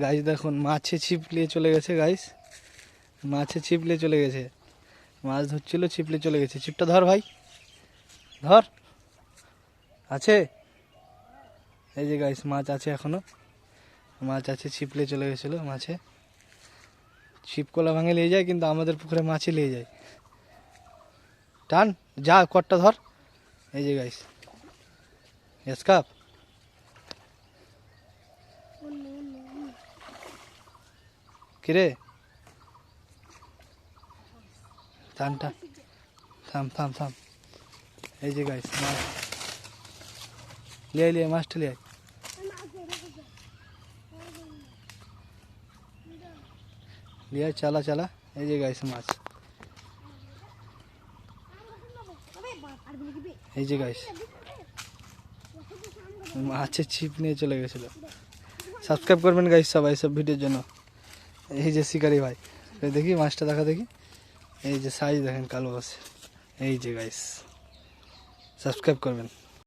Guys দেখুন মাছে ছিপ নিয়ে চলে গেছে গাইস, মাছে ছিপ নিয়ে চলে গেছে, মাছ ধরছিল ছিপ নিয়ে চলে গেছে। ছিপটা ধর ভাই, ধর, আছে এই যে গাইস মাছ আছে, এখনো মাছ আছে, ছিপ নিয়ে চলে গেছিলো মাছে। ছিপ কলা ভাঙে নিয়ে যায়, কিন্তু আমাদের পুকুরে মাছই নিয়ে যায়। টান, যা কটটা ধর। এই যে গাইস এসকাপ, কিরে টান টান, থাম থাম থাম। এই যে গাইস মাছ লিয়ে লিয়ে, মাছটা লিয়ে লিয়ে, চালা চালা। এই যে গাইস মাছ, এই যে গাইস মাছের ছিপ নিয়ে চলে গেছিল। সাবস্ক্রাইব করবেন গাইস সবাই সব ভিডিওর জন্য। এই যে শিকারি ভাই, দেখি মাছটা দেখা দেখি, এই যে সাইজ দেখেন কালো আছে। এই যে গাইস সাবস্ক্রাইব করবেন।